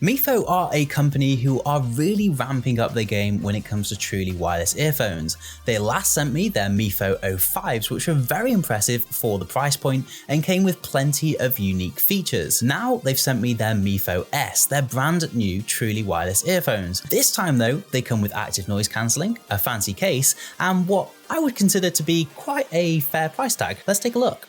Mifo are a company who are really ramping up their game when it comes to truly wireless earphones. They last sent me their Mifo O5s, which were very impressive for the price point and came with plenty of unique features. Now they've sent me their Mifo S, their brand new truly wireless earphones. This time though, they come with active noise cancelling, a fancy case, and what I would consider to be quite a fair price tag. Let's take a look.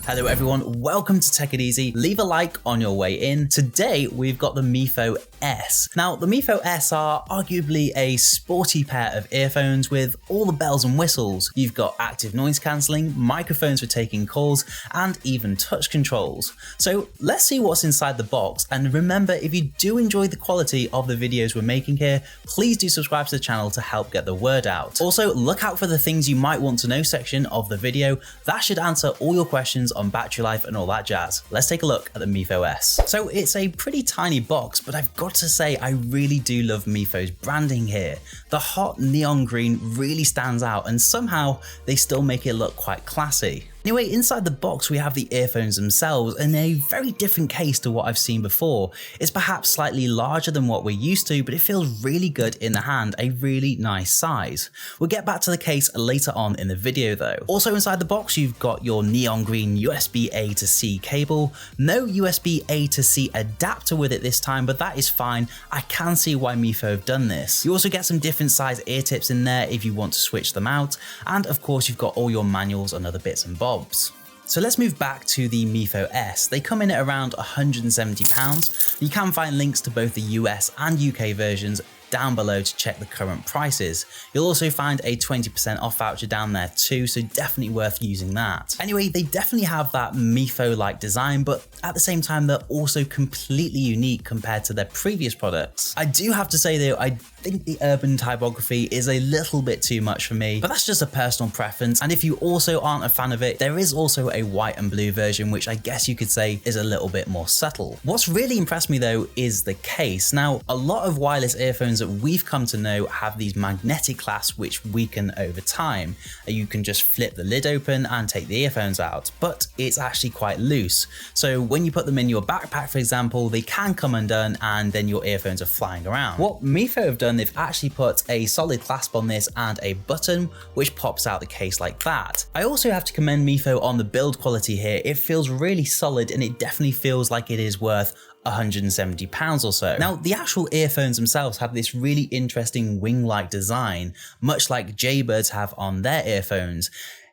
Hello everyone, welcome to Take It Easy. Leave a like on your way in. Today we've got the Mifo S. Now the Mifo S are arguably a sporty pair of earphones with all the bells and whistles. You've got active noise cancelling, microphones for taking calls, and even touch controls. So let's see what's inside the box, and remember, if you do enjoy the quality of the videos we're making here, please do subscribe to the channel to help get the word out. Also, look out for the things you might want to know section of the video. That should answer all your questions on battery life and all that jazz. Let's take a look at the Mifo S. So it's a pretty tiny box, but I've got to say I really do love Mifo's branding here. The hot neon green really stands out, and somehow they still make it look quite classy. Anyway, inside the box we have the earphones themselves in a very different case to what I've seen before. It's perhaps slightly larger than what we're used to, but it feels really good in the hand, a really nice size. We'll get back to the case later on in the video though. Also inside the box you've got your neon green USB A to C cable. No USB A to C adapter with it this time, but that is fine. I can see why Mifo have done this. You also get some different size ear tips in there if you want to switch them out, and of course you've got all your manuals and other bits and bobs. So let's move back to the Mifo S. They come in at around £170. You can find links to both the US and UK versions down below to check the current prices. You'll also find a 20% off voucher down there too, so definitely worth using that. Anyway, they definitely have that Mifo-like design, but at the same time, they're also completely unique compared to their previous products. I do have to say though, I think the urban typography is a little bit too much for me, but that's just a personal preference. And if you also aren't a fan of it, there is also a white and blue version, which I guess you could say is a little bit more subtle. What's really impressed me though is the case. Now, a lot of wireless earphones that we've come to know have these magnetic clasps which weaken over time. You can just flip the lid open and take the earphones out, but it's actually quite loose. So when you put them in your backpack, for example, they can come undone and then your earphones are flying around. What Mifo have done, they've actually put a solid clasp on this and a button which pops out the case like that. I also have to commend Mifo on the build quality here. It feels really solid and it definitely feels like it is worth £170 or so. Now, the actual earphones themselves have this really interesting wing-like design, much like Jaybirds have on their earphones.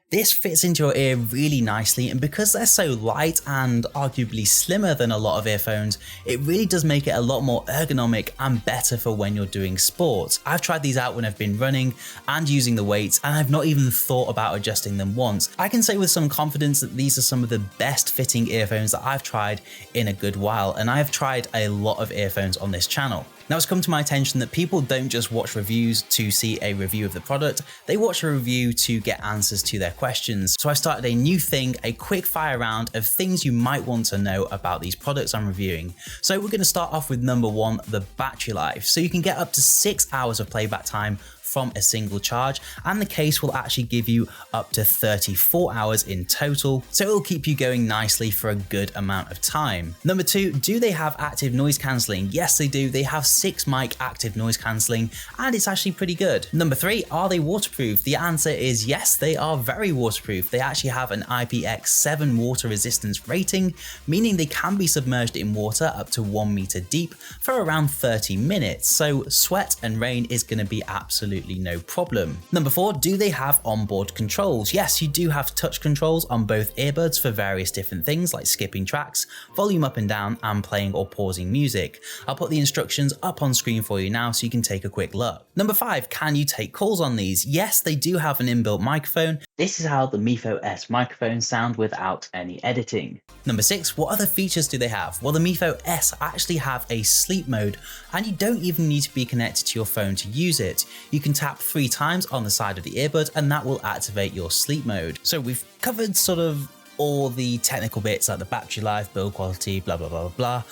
This fits into your ear really nicely, and because they're so light and arguably slimmer than a lot of earphones, it really does make it a lot more ergonomic and better for when you're doing sports. I've tried these out when I've been running and using the weights, and I've not even thought about adjusting them once. I can say with some confidence that these are some of the best fitting earphones that I've tried in a good while, and I've tried a lot of earphones on this channel. Now it's come to my attention that people don't just watch reviews to see a review of the product, they watch a review to get answers to their questions. So I started a new thing, a quick fire round of things you might want to know about these products I'm reviewing. So we're going to start off with number one, the battery life. So you can get up to 6 hours of playback time from a single charge, and the case will actually give you up to 34 hours in total, so it'll keep you going nicely for a good amount of time. Number two, do they have active noise cancelling? Yes, they do. They have 6 mic active noise cancelling, and it's actually pretty good. Number three, are they waterproof? The answer is yes, they are very waterproof. They actually have an IPX7 water resistance rating, meaning they can be submerged in water up to 1 meter deep for around 30 minutes, so sweat and rain is going to be absolutely no problem. Number four, do they have onboard controls? Yes, you do have touch controls on both earbuds for various different things like skipping tracks, volume up and down, and playing or pausing music. I'll put the instructions up on screen for you now so you can take a quick look. Number five, can you take calls on these? Yes, they do have an inbuilt microphone. This is how the Mifo S microphones sound without any editing. Number six, what other features do they have? Well, the Mifo S actually have a sleep mode, and you don't even need to be connected to your phone to use it. You can tap 3 times on the side of the earbud and that will activate your sleep mode. So we've covered sort of all the technical bits like the battery life, build quality, blah, blah, blah, blah.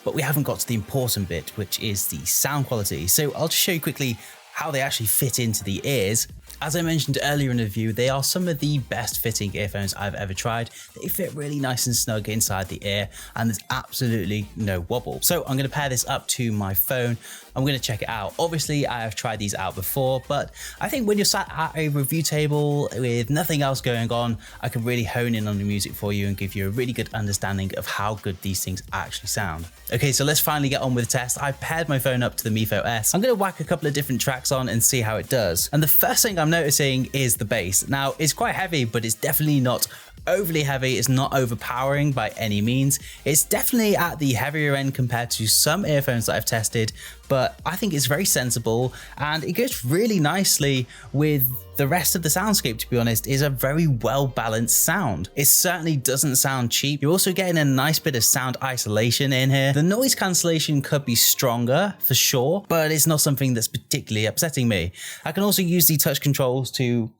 But we haven't got to the important bit, which is the sound quality. So I'll just show you quickly how they actually fit into the ears. As I mentioned earlier in the review, they are some of the best fitting earphones I've ever tried. They fit really nice and snug inside the ear, and there's absolutely no wobble. So I'm going to pair this up to my phone. I'm going to check it out. Obviously, I have tried these out before, but I think when you're sat at a review table with nothing else going on, I can really hone in on the music for you and give you a really good understanding of how good these things actually sound. Okay, so let's finally get on with the test. I paired my phone up to the Mifo S. I'm going to whack a couple of different tracks on and see how it does. And the first thing I'm noticing is the bass. Now, it's quite heavy, but it's definitely not overly heavy. It's not overpowering by any means. It's definitely at the heavier end compared to some earphones that I've tested, but I think it's very sensible and it goes really nicely with the rest of the soundscape. To be honest, is a very well balanced sound. It certainly doesn't sound cheap. You're also getting a nice bit of sound isolation in here. The noise cancellation could be stronger for sure, but it's not something that's particularly upsetting me. I can also use the touch controls to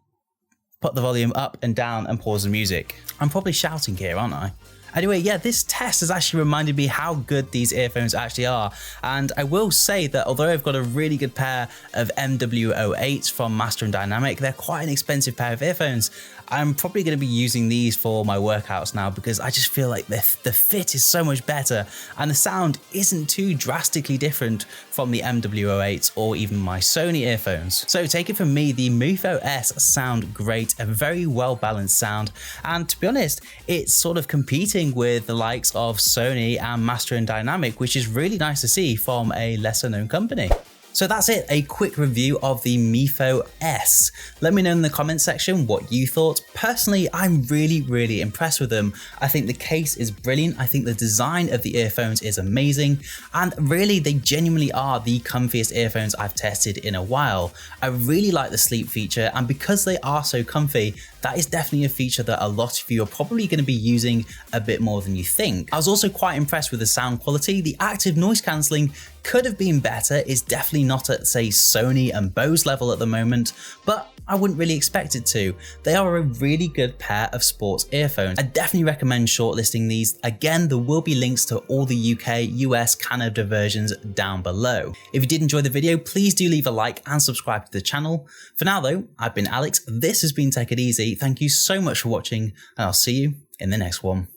put the volume up and down and pause the music. I'm probably shouting here, aren't I? Anyway, yeah, this test has actually reminded me how good these earphones actually are. And I will say that although I've got a really good pair of MW08s from Master and Dynamic, they're quite an expensive pair of earphones. I'm probably going to be using these for my workouts now because I just feel like the fit is so much better and the sound isn't too drastically different from the MW08s or even my Sony earphones. So take it from me, the Mifo S sound great, a very well balanced sound, and to be honest, it's sort of competing with the likes of Sony and Master and Dynamic, which is really nice to see from a lesser known company. So that's it, a quick review of the Mifo S. Let me know in the comment section what you thought. Personally, I'm really impressed with them. I think the case is brilliant. I think the design of the earphones is amazing. And really, they genuinely are the comfiest earphones I've tested in a while. I really like the sleep feature, and because they are so comfy, that is definitely a feature that a lot of you are probably going to be using a bit more than you think. I was also quite impressed with the sound quality. The active noise cancelling could have been better. It's definitely not at, say, Sony and Bose level at the moment, but I wouldn't really expect it to. They are a really good pair of sports earphones. I definitely recommend shortlisting these. Again, there will be links to all the UK, US, Canada versions down below. If you did enjoy the video, please do leave a like and subscribe to the channel. For now though, I've been Alex, this has been Take It Easy. Thank you so much for watching, and I'll see you in the next one.